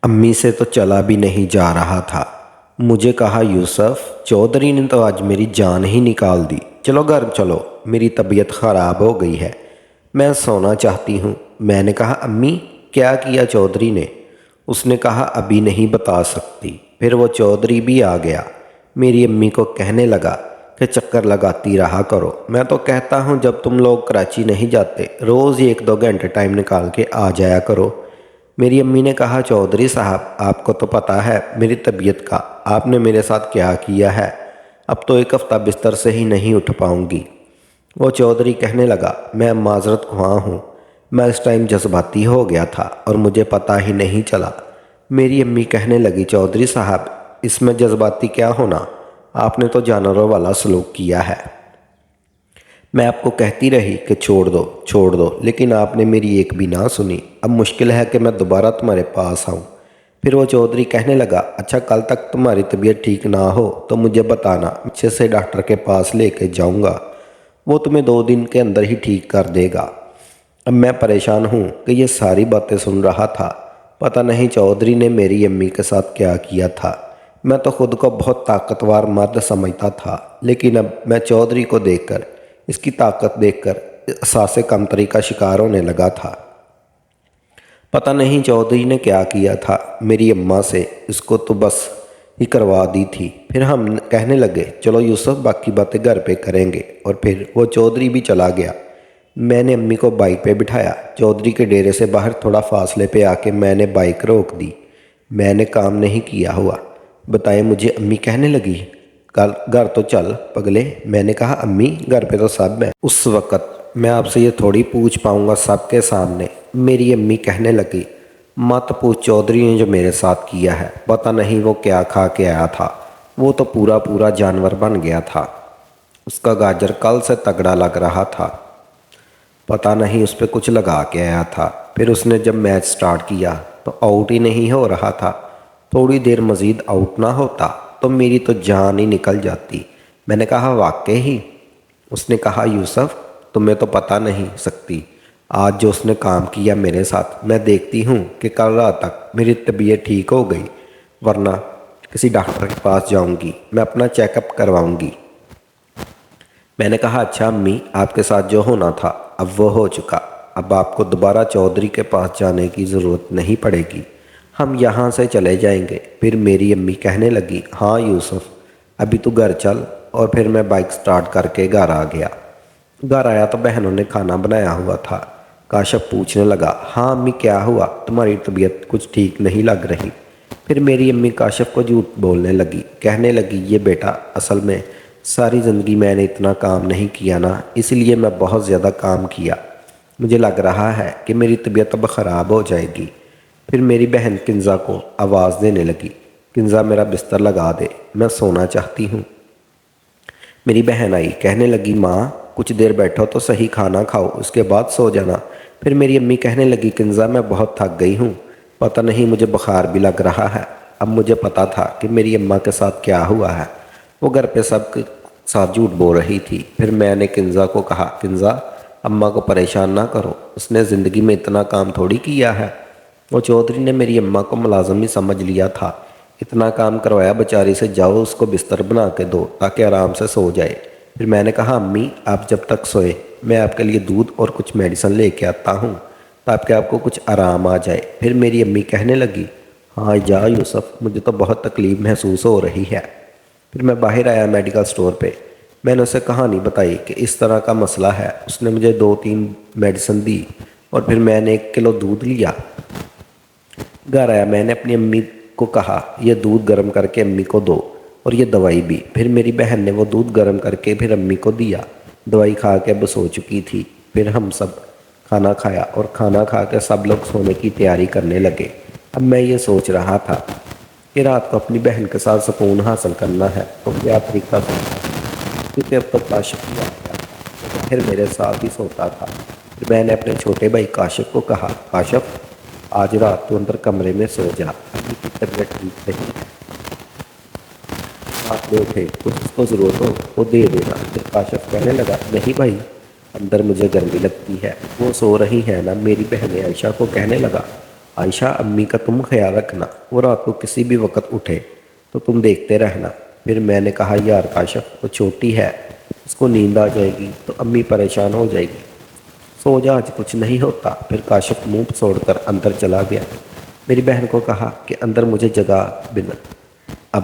امی سے تو چلا بھی نہیں جا رہا تھا۔ مجھے کہا یوسف چودھری نے تو آج میری جان ہی نکال دی، چلو گھر چلو، میری طبیعت خراب ہو گئی ہے، میں سونا چاہتی ہوں۔ میں نے کہا امی کیا کیا چودھری نے؟ اس نے کہا ابھی نہیں بتا سکتی۔ پھر وہ چودھری بھی آ گیا، میری امی کو کہنے لگا کہ چکر لگاتی رہا کرو، میں تو کہتا ہوں جب تم لوگ کراچی نہیں جاتے روز ہی 1-2 گھنٹے ٹائم نکال کے آ جایا کرو۔ میری امی نے کہا چودھری صاحب آپ کو تو پتہ ہے میری طبیعت کا، آپ نے میرے ساتھ کیا کیا ہے، اب تو 1 ہفتہ بستر سے ہی نہیں اٹھ پاؤں گی۔ وہ چودھری کہنے لگا میں معذرت خواہ ہوں، میں اس ٹائم جذباتی ہو گیا تھا اور مجھے پتہ ہی نہیں چلا۔ میری امی کہنے لگی چودھری صاحب اس میں جذباتی کیا ہونا، آپ نے تو جانوروں والا سلوک کیا ہے۔ میں آپ کو کہتی رہی کہ چھوڑ دو لیکن آپ نے میری ایک بھی نہ سنی، اب مشکل ہے کہ میں دوبارہ تمہارے پاس آؤں۔ پھر وہ چودھری کہنے لگا اچھا کل تک تمہاری طبیعت ٹھیک نہ ہو تو مجھے بتانا، اچھے سے ڈاکٹر کے پاس لے کے جاؤں گا، وہ تمہیں 2 دن کے اندر ہی ٹھیک کر دے گا۔ اب میں پریشان ہوں کہ یہ ساری باتیں سن رہا تھا، پتہ نہیں چودھری نے میری امی کے ساتھ کیا کیا تھا۔ میں تو خود کو بہت طاقتور مرد سمجھتا تھا، لیکن اب میں چودھری کو دیکھ کر، اس کی طاقت دیکھ کر احساس کمتری کا شکار ہونے لگا تھا۔ پتہ نہیں چودھری نے کیا کیا تھا، میری اماں سے اس کو تو بس ہی کروا دی تھی۔ پھر ہم کہنے لگے چلو یوسف باقی باتیں گھر پہ کریں گے، اور پھر وہ چودھری بھی چلا گیا۔ میں نے امی کو بائک پہ بٹھایا، چودھری کے ڈیرے سے باہر تھوڑا فاصلے پہ آ کے میں نے بائک روک دی۔ میں نے کام نہیں کیا ہوا بتائیں، مجھے امی کہنے لگی گھر تو چل پگلے۔ میں نے کہا امی گھر پہ تو سب ہے، اس وقت میں آپ سے یہ تھوڑی پوچھ پاؤں گا سب کے سامنے۔ میری امی کہنے لگی مت پوچھ چودھری نے جو میرے ساتھ کیا ہے، پتہ نہیں وہ کیا کھا کے آیا تھا، وہ تو پورا جانور بن گیا تھا، اس کا گاجر کل سے تگڑا لگ رہا تھا، پتہ نہیں اس پہ کچھ لگا کے آیا تھا۔ پھر اس نے جب میچ سٹارٹ کیا تو آؤٹ ہی نہیں ہو رہا تھا، تھوڑی دیر مزید آؤٹ نہ ہوتا تو میری تو جان ہی نکل جاتی۔ میں نے کہا واقعی؟ اس نے کہا یوسف تمہیں تو پتہ نہیں سکتی آج جو اس نے کام کیا میرے ساتھ، میں دیکھتی ہوں کہ کل رات تک میری طبیعت ٹھیک ہو گئی، ورنہ کسی ڈاکٹر کے پاس جاؤں گی، میں اپنا چیک اپ کرواؤں گی۔ میں نے کہا اچھا امی آپ کے ساتھ جو ہونا تھا اب وہ ہو چکا، اب آپ کو دوبارہ چودھری کے پاس جانے کی ضرورت نہیں پڑے گی، ہم یہاں سے چلے جائیں گے۔ پھر میری امی کہنے لگی ہاں یوسف ابھی تو گھر چل، اور پھر میں بائک سٹارٹ کر کے گھر آ گیا۔ گھر آیا تو بہنوں نے کھانا بنایا ہوا تھا۔ کاشف پوچھنے لگا ہاں امی کیا ہوا، تمہاری طبیعت کچھ ٹھیک نہیں لگ رہی۔ پھر میری امی کاشف کو جھوٹ بولنے لگی، کہنے لگی یہ بیٹا اصل میں ساری زندگی میں نے اتنا کام نہیں کیا نا، اس لیے میں بہت زیادہ کام کیا، مجھے لگ رہا ہے کہ میری طبیعت اب خراب ہو جائے گی۔ پھر میری بہن کنزا کو آواز دینے لگی کنزا میرا بستر لگا دے، میں سونا چاہتی ہوں۔ میری بہن آئی، کہنے لگی ماں کچھ دیر بیٹھو تو صحیح، کھانا کھاؤ اس کے بعد سو جانا۔ پھر میری امی کہنے لگی کنزا میں بہت تھک گئی ہوں، پتہ نہیں مجھے بخار بھی لگ رہا ہے۔ اب مجھے پتا تھا کہ میری اماں کے ساتھ کیا ہوا ہے، وہ گھر پہ سب کے ساتھ جھوٹ بول رہی تھی۔ پھر میں نے کنزا کو کہا کنزا اماں کو پریشان نہ کرو، اس نے زندگی میں اتنا کام تھوڑی کیا ہے، وہ چودھری نے میری اماں کو ملازم ہی سمجھ لیا تھا، اتنا کام کروایا بیچاری سے، جاؤ اس کو بستر بنا کے دو تاکہ آرام سے سو جائے۔ پھر میں نے کہا امی آپ جب تک سوئے میں آپ کے لیے دودھ اور کچھ میڈیسن لے کے آتا ہوں تاکہ آپ کو کچھ آرام آ جائے۔ پھر میری امی کہنے لگی ہاں جا یوسف مجھے تو بہت تکلیف محسوس ہو رہی ہے۔ پھر میں باہر آیا میڈیکل سٹور پہ، میں نے اسے کہانی بتائی کہ اس طرح کا مسئلہ ہے، اس نے مجھے 2-3 میڈیسن دی اور پھر میں نے 1 کلو دودھ لیا۔ گھر آیا میں نے اپنی امی کو کہا یہ دودھ گرم کر کے امی کو دو اور یہ دوائی بھی۔ پھر میری بہن نے وہ دودھ گرم کر کے پھر امی کو دیا، دوائی کھا کے اب سو چکی تھی۔ پھر ہم سب کھانا کھایا اور کھانا کھا کے سب لوگ سونے کی تیاری کرنے لگے۔ اب میں یہ سوچ رہا تھا کہ رات کو اپنی بہن کے ساتھ سکون حاصل کرنا ہے تو کیا طریقہ تھا، کیونکہ اب تک کاشف کیا گیا تھا، پھر میرے ساتھ ہی سوتا تھا۔ پھر میں نے اپنے چھوٹے بھائی کاشف کو کہا کاشف آج رات تو اندر کمرے میں سو جا، اپنی کی طبیعت ٹھیک نہیں ہے، آپ لوگ تھے کچھ اس کو ضرورت ہو وہ دے دینا۔ پھر کاشف کہنے لگا نہیں بھائی اندر مجھے گرمی لگتی ہے، وہ سو رہی ہے نا۔ میری بہن عائشہ کو کہنے لگا عائشہ امی کا تم خیال رکھنا، وہ رات کو کسی بھی وقت اٹھے تو تم دیکھتے رہنا۔ پھر میں نے کہا یار کاشف وہ چھوٹی ہے، اس کو نیند آ جائے گی تو امی پریشان ہو جائے گی، سو جا آج کچھ نہیں ہوتا۔ پھر کاشف منہ چھوڑ کر اندر چلا گیا۔ میری بہن کو کہا کہ اندر مجھے جگا بنا۔ اب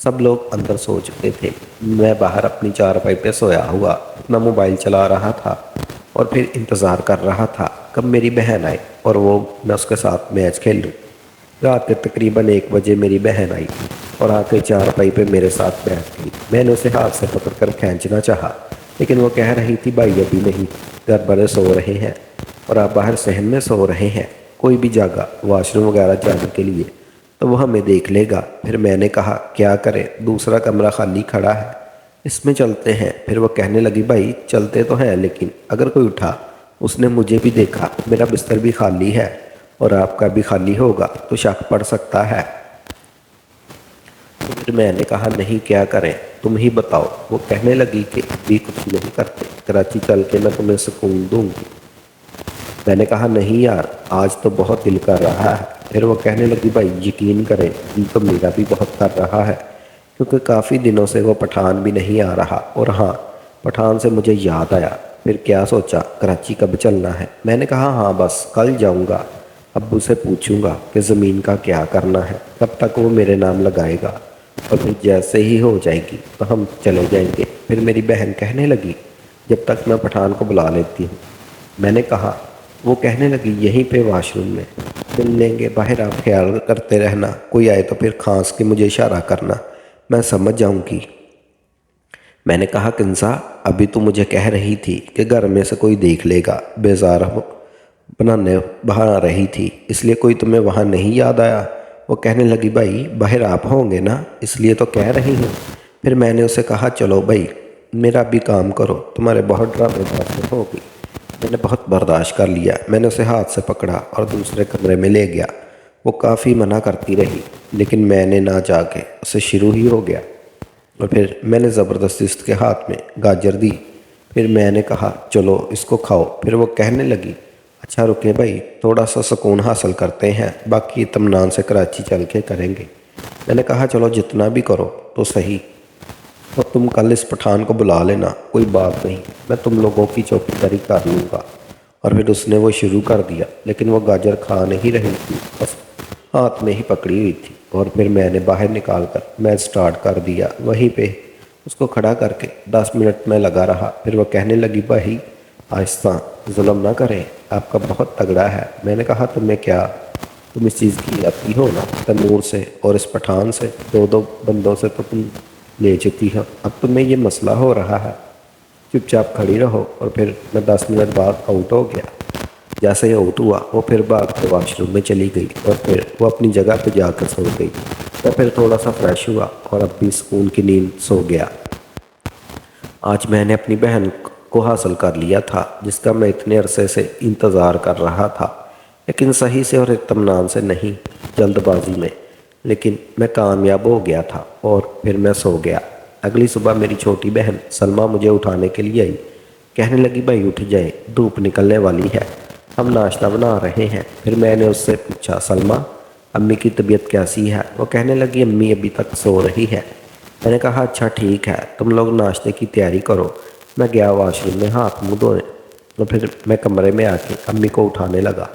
سب لوگ اندر سو چکے تھے، میں باہر اپنی چارپائی پہ سویا ہوا اپنا موبائل چلا رہا تھا اور پھر انتظار کر رہا تھا کب میری بہن آئے اور میں اس کے ساتھ میچ کھیلوں۔ رات کے تقریباً 1 بجے میری بہن آئی اور آ کے چارپائی پہ میرے ساتھ بیٹھ گئی۔ میں نے اسے ہاتھ سے پکڑ کر کھینچنا چاہا لیکن وہ کہہ رہی تھی بھائی ابھی نہیں، گھر والے سو رہے ہیں اور آپ باہر صحن میں سو رہے ہیں، کوئی بھی جاگا واش روم وغیرہ جانے کے لیے تو وہ ہمیں دیکھ لے گا۔ پھر میں نے کہا کیا کریں، دوسرا کمرہ خالی کھڑا ہے، اس میں چلتے ہیں۔ پھر وہ کہنے لگی بھائی چلتے تو ہیں لیکن اگر کوئی اٹھا، اس نے مجھے بھی دیکھا، میرا بستر بھی خالی ہے اور آپ کا بھی خالی ہوگا تو شک پڑ سکتا ہے۔ تو پھر میں نے کہا نہیں کیا کریں تم ہی بتاؤ۔ وہ کہنے لگی کہ ابھی کچھ نہیں کرتے، کراچی چل کے میں تمہیں سکون دوں گی۔ میں نے کہا نہیں یار آج تو بہت دل کر رہا ہے۔ پھر وہ کہنے لگی بھائی یقین کریں دل تو میرا بھی بہت کر رہا ہے کیونکہ کافی دنوں سے وہ پٹھان بھی نہیں آ رہا، اور ہاں پٹھان سے مجھے یاد آیا، پھر کیا سوچا کراچی کب چلنا ہے۔ میں نے کہا ہاں بس کل جاؤں گا، ابو سے پوچھوں گا کہ زمین کا کیا کرنا ہے، کب تک وہ میرے نام لگائے گا اور پھر جیسے ہی ہو جائے گی تو ہم چلے جائیں گے۔ پھر میری بہن کہنے لگی جب تک میں پٹھان کو بلا لیتی ہوں۔ میں نے کہا، وہ کہنے لگی یہیں پہ واش روم میں مل لیں گے، باہر آپ خیال کرتے رہنا، کوئی آئے تو پھر کھانس کے مجھے اشارہ کرنا، میں سمجھ جاؤں گی۔ میں نے کہا کنزا ابھی تو مجھے کہہ رہی تھی کہ گھر میں سے کوئی دیکھ لے گا، بیزار بنانے بہا رہی تھی، اس لیے کوئی تمہیں وہاں نہیں یاد آیا؟ وہ کہنے لگی بھائی باہر آپ ہوں گے نا، اس لیے تو کہہ رہی ہوں۔ پھر میں نے اسے کہا چلو بھائی میرا بھی کام کرو، تمہارے بہت ڈرامے باتیں ہوگی۔ میں نے بہت برداشت کر لیا، میں نے اسے ہاتھ سے پکڑا اور دوسرے کمرے میں لے گیا۔ وہ کافی منع کرتی رہی لیکن میں نے نہ جا کے اسے شروع ہی ہو گیا اور پھر میں نے زبردستی اس کے ہاتھ میں گاجر دی۔ پھر میں نے کہا چلو اس کو کھاؤ۔ پھر وہ کہنے لگی اچھا رکے بھائی تھوڑا سا سکون حاصل کرتے ہیں، باقی اطمینان سے کراچی چل کے کریں گے۔ میں نے کہا چلو جتنا بھی کرو تو صحیح، اور تم کل اس پٹھان کو بلا لینا، کوئی بات نہیں، میں تم لوگوں کی چوکیداری کر لوں گا۔ اور پھر اس نے وہ شروع کر دیا لیکن وہ گاجر کھا نہیں رہی تھی، بس ہاتھ میں ہی پکڑی ہوئی تھی۔ اور پھر میں نے باہر نکال کر میچ سٹارٹ کر دیا، وہیں پہ اس کو کھڑا کر کے 10 منٹ میں لگا رہا۔ پھر وہ کہنے لگی بھائی آہستہ ظلم نہ کریں، آپ کا بہت تگڑا ہے۔ میں نے کہا تمہیں کیا، تم اس چیز کی آتی ہو نا، تنور سے اور اس پٹھان سے، دو بندوں سے تو تم لے چکی ہو، اب تمہیں یہ مسئلہ ہو رہا ہے، چپ چاپ کھڑی رہو۔ اور پھر میں 10 منٹ بعد آؤٹ ہو گیا۔ جیسے ہی آؤٹ ہوا وہ پھر بھاگ کے واش روم میں چلی گئی اور پھر وہ اپنی جگہ پہ جا کر سو گئی۔ میں پھر تھوڑا سا فریش ہوا اور اب بھی سکون کی نیند سو گیا۔ آج میں نے اپنی بہن کو حاصل کر لیا تھا جس کا میں اتنے عرصے سے انتظار کر رہا تھا، لیکن صحیح سے اور اطمینان سے نہیں، جلد بازی میں، لیکن میں کامیاب ہو گیا تھا اور پھر میں سو گیا۔ اگلی صبح میری چھوٹی بہن سلمہ مجھے اٹھانے کے لیے آئی، کہنے لگی بھائی اٹھ جائیں دھوپ نکلنے والی ہے، ہم ناشتہ بنا رہے ہیں۔ پھر میں نے اس سے پوچھا سلمہ امی کی طبیعت کیسی ہے؟ وہ کہنے لگی امی ابھی تک سو رہی ہے۔ میں نے کہا اچھا ٹھیک ہے تم لوگ ناشتے کی تیاری کرو۔ میں گیا واش روم میں ہاتھ منہ دھونے اور پھر میں کمرے میں آ کے امی کو اٹھانے لگا۔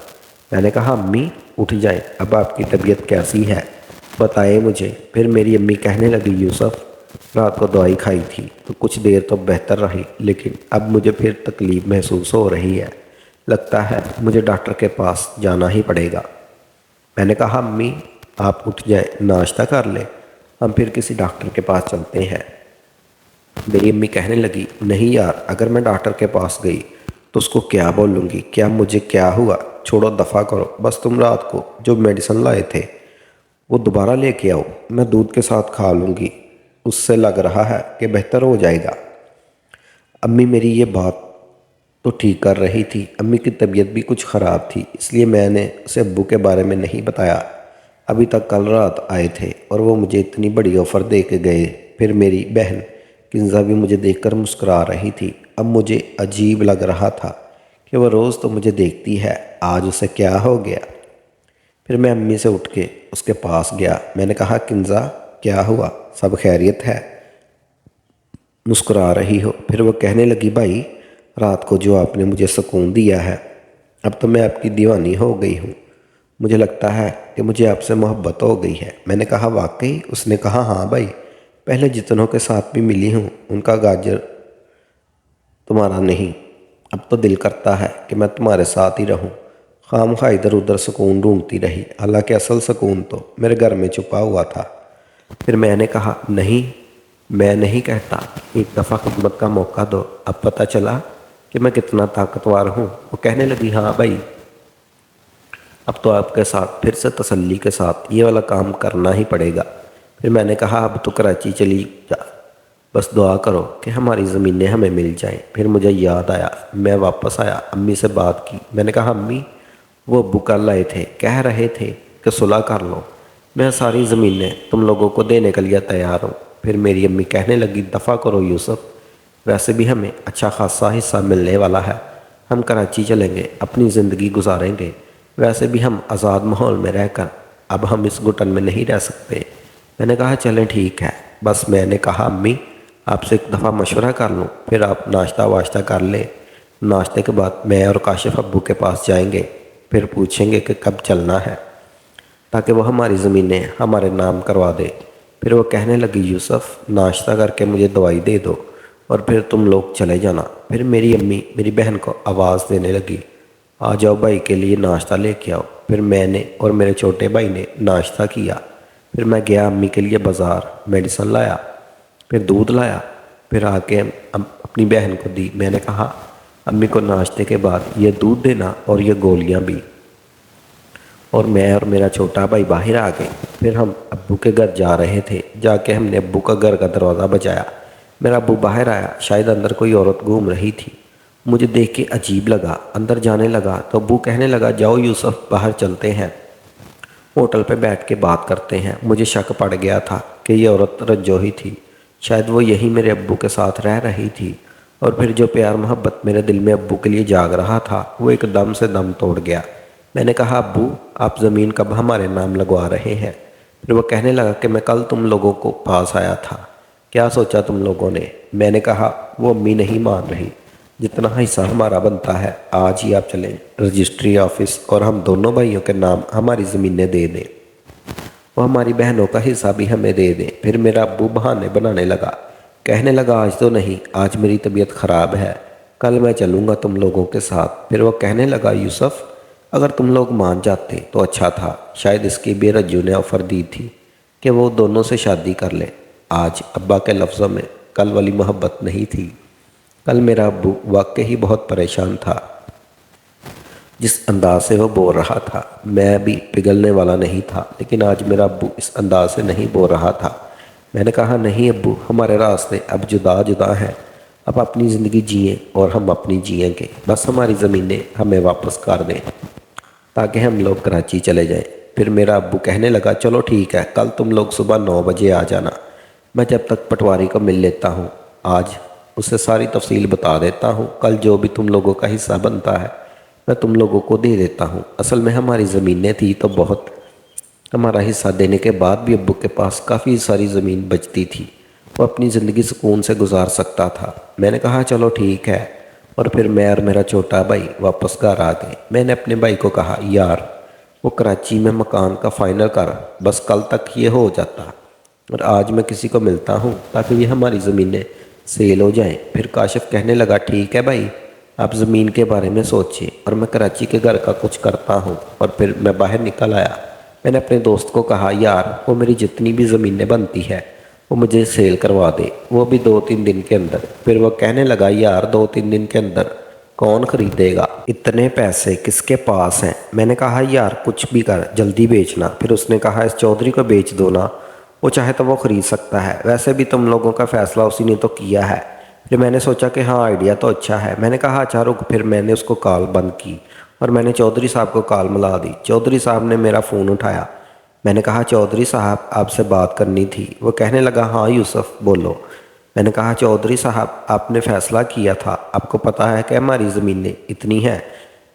میں نے کہا امی اٹھ جائیں، اب آپ کی طبیعت کیسی ہے بتائیں مجھے۔ پھر میری امی کہنے لگی یوسف رات کو دوائی کھائی تھی تو کچھ دیر تو بہتر رہی لیکن اب مجھے پھر تکلیف محسوس ہو رہی ہے، لگتا ہے مجھے ڈاکٹر کے پاس جانا ہی پڑے گا۔ میں نے کہا امی آپ اٹھ جائیں ناشتہ کر لیں، ہم پھر کسی ڈاکٹر کے پاس چلتے ہیں۔ میری امی کہنے لگی نہیں یار اگر میں ڈاکٹر کے پاس گئی تو اس کو کیا بولوں گی، کیا مجھے کیا ہوا، چھوڑو دفع کرو، بس تم رات کو جو میڈیسن لائے تھے وہ دوبارہ لے کے آؤ، میں دودھ کے ساتھ کھا لوں گی، اس سے لگ رہا ہے کہ بہتر ہو جائے گا۔ امی میری یہ بات تو ٹھیک کر رہی تھی، امی کی طبیعت بھی کچھ خراب تھی، اس لیے میں نے اسے ابو کے بارے میں نہیں بتایا۔ ابھی تک کل رات آئے تھے اور وہ مجھے اتنی بڑی آفر دے کے گئے۔ پھر میری بہن کنزا بھی مجھے دیکھ کر مسکرا رہی تھی۔ اب مجھے عجیب لگ رہا تھا کہ وہ روز تو مجھے دیکھتی ہے، آج اسے کیا ہو گیا۔ پھر میں امی سے اٹھ کے اس کے پاس گیا۔ میں نے کہا کنزا کیا ہوا، سب خیریت ہے؟ مسکرا رہی ہو؟ پھر وہ کہنے لگی بھائی رات کو جو آپ نے مجھے سکون دیا ہے، اب تو میں آپ کی دیوانی ہو گئی ہوں، مجھے لگتا ہے کہ مجھے آپ سے محبت ہو گئی ہے۔ میں نے کہا واقعی؟ اس نے کہا ہاں بھائی، پہلے جتنوں کے ساتھ بھی ملی ہوں ان کا گاجر تمہارا نہیں، اب تو دل کرتا ہے کہ میں تمہارے ساتھ ہی رہوں۔ خام خواہ ادھر ادھر سکون ڈھونڈتی رہی، حالانکہ اصل سکون تو میرے گھر میں چھپا ہوا تھا۔ پھر میں نے کہا نہیں، میں نہیں کہتا، ایک دفعہ خدمت کا موقع دو، اب پتہ چلا کہ میں کتنا طاقتور ہوں۔ وہ کہنے لگی ہاں بھائی، اب تو آپ کے ساتھ پھر سے تسلی کے ساتھ یہ والا کام کرنا ہی پڑے گا۔ پھر میں نے کہا اب تو کراچی چلی جا، بس دعا کرو کہ ہماری زمینیں ہمیں مل جائیں۔ پھر مجھے یاد آیا، میں واپس آیا، امی سے بات کی۔ میں نے کہا امی وہ ابو کل آئے تھے، کہہ رہے تھے کہ صلح کر لو، میں ساری زمینیں تم لوگوں کو دینے کے لیے تیار ہوں۔ پھر میری امی کہنے لگی دفع کرو یوسف، ویسے بھی ہمیں اچھا خاصا حصہ ملنے والا ہے، ہم کراچی چلیں گے، اپنی زندگی گزاریں گے، ویسے بھی ہم آزاد ماحول میں رہ کر اب ہم اس گھٹن میں نہیں رہ سکتے۔ میں نے کہا چلیں ٹھیک ہے، بس میں نے کہا امی آپ سے ایک دفعہ مشورہ کر لوں، پھر آپ ناشتہ واشتہ کر لیں، ناشتے کے بعد میں اور کاشف ابو کے پاس جائیں گے، پھر پوچھیں گے کہ کب چلنا ہے تاکہ وہ ہماری زمینیں ہمارے نام کروا دے۔ پھر وہ کہنے لگی یوسف ناشتہ کر کے مجھے دوائی دے دو اور پھر تم لوگ چلے جانا۔ پھر میری امی میری بہن کو آواز دینے لگی آ جاؤ بھائی کے لیے ناشتہ لے کے آؤ۔ پھر میں نے اور میرے چھوٹے بھائی نے ناشتہ کیا۔ پھر میں گیا امی کے لیے بازار، میڈیسن لایا، پھر دودھ لایا، پھر آ کے اپنی بہن کو دی۔ میں نے کہا امی کو ناشتے کے بعد یہ دودھ دینا اور یہ گولیاں بھی۔ اور میں اور میرا چھوٹا بھائی باہر آ گئے۔ پھر ہم ابو کے گھر جا رہے تھے، جا کے ہم نے ابو کا گھر کا دروازہ بجایا۔ میرا ابو باہر آیا، شاید اندر کوئی عورت گھوم رہی تھی، مجھے دیکھ کے عجیب لگا، اندر جانے لگا تو ابو کہنے لگا جاؤ یوسف باہر چلتے ہیں، ہوٹل پہ بیٹھ کے بات کرتے ہیں۔ مجھے شک پڑ گیا تھا کہ یہ عورت رجو ہی تھی، شاید وہ یہی میرے ابو کے ساتھ رہ رہی تھی، اور پھر جو پیار محبت میرے دل میں ابو کے لیے جاگ رہا تھا وہ ایک دم سے دم توڑ گیا۔ میں نے کہا ابو آپ زمین کب ہمارے نام لگوا رہے ہیں؟ پھر وہ کہنے لگا کہ میں کل تم لوگوں کو پاس آیا تھا، کیا سوچا تم لوگوں نے؟ میں نے کہا وہ امی نہیں مان رہی، جتنا حصہ ہمارا بنتا ہے آج ہی آپ چلیں رجسٹری آفس اور ہم دونوں بھائیوں کے نام ہماری زمینیں دے دیں، وہ ہماری بہنوں کا حصہ بھی ہمیں دے دیں۔ پھر میرا ابو بہانے بنانے لگا، کہنے لگا آج تو نہیں، آج میری طبیعت خراب ہے، کل میں چلوں گا تم لوگوں کے ساتھ۔ پھر وہ کہنے لگا یوسف اگر تم لوگ مان جاتے تو اچھا تھا، شاید اس کی بھی رجو نے آفر دی تھی کہ وہ دونوں سے شادی کر لے۔ آج ابا کے لفظوں میں کل والی محبت نہیں تھی۔ کل میرا ابو واقعی بہت پریشان تھا، جس انداز سے وہ بول رہا تھا میں بھی پگھلنے والا نہیں تھا، لیکن آج میرا ابو اس انداز سے نہیں بول رہا تھا۔ میں نے کہا نہیں ابو، ہمارے راستے اب جدا جدا ہیں، اب اپنی زندگی جئیں اور ہم اپنی جئیں گے، بس ہماری زمینیں ہمیں واپس کر دیں تاکہ ہم لوگ کراچی چلے جائیں۔ پھر میرا ابو کہنے لگا چلو ٹھیک ہے، کل تم لوگ صبح 9 بجے آ جانا، میں جب تک پٹواری کو مل لیتا ہوں، آج اسے ساری تفصیل بتا دیتا ہوں، کل جو بھی تم لوگوں کا حصہ بنتا ہے میں تم لوگوں کو دے دیتا ہوں۔ اصل میں ہماری زمینیں تھی تو بہت، ہمارا حصہ دینے کے بعد بھی ابو کے پاس کافی ساری زمین بچتی تھی، وہ اپنی زندگی سکون سے گزار سکتا تھا۔ میں نے کہا چلو ٹھیک ہے، اور پھر میں اور میرا چھوٹا بھائی واپس گھر آ گئے۔ میں نے اپنے بھائی کو کہا یار وہ کراچی میں مکان کا فائنل کر، بس کل تک یہ ہو جاتا، اور آج میں کسی کو ملتا ہوں تاکہ یہ ہماری زمینیں سیل ہو جائیں۔ پھر کاشف کہنے لگا ٹھیک ہے بھائی، آپ زمین کے بارے میں سوچیں اور میں کراچی کے گھر کا کچھ کرتا ہوں۔ اور پھر میں باہر نکل آیا۔ میں نے اپنے دوست کو کہا یار وہ میری جتنی بھی زمینیں بنتی ہے وہ مجھے سیل کروا دے، وہ بھی 2-3 دن کے اندر۔ پھر وہ کہنے لگا یار 2-3 دن کے اندر کون خریدے گا، اتنے پیسے کس کے پاس ہیں؟ میں نے کہا یار کچھ بھی کر، جلدی بیچنا۔ پھر اس نے کہا اس چودھری کو بیچ دو نا، وہ چاہے تو وہ خرید سکتا ہے، ویسے بھی تم لوگوں کا فیصلہ اسی نے تو کیا ہے۔ پھر میں نے سوچا کہ ہاں آئیڈیا تو اچھا ہے، میں نے کہا اچھا رک۔ پھر میں نے اس کو کال بند کی اور میں نے چودھری صاحب کو کال ملا دی۔ چودھری صاحب نے میرا فون اٹھایا۔ میں نے کہا چودھری صاحب آپ سے بات کرنی تھی۔ وہ کہنے لگا ہاں یوسف بولو۔ میں نے کہا چودھری صاحب آپ نے فیصلہ کیا تھا، آپ کو پتہ ہے کہ ہماری زمینیں اتنی ہیں،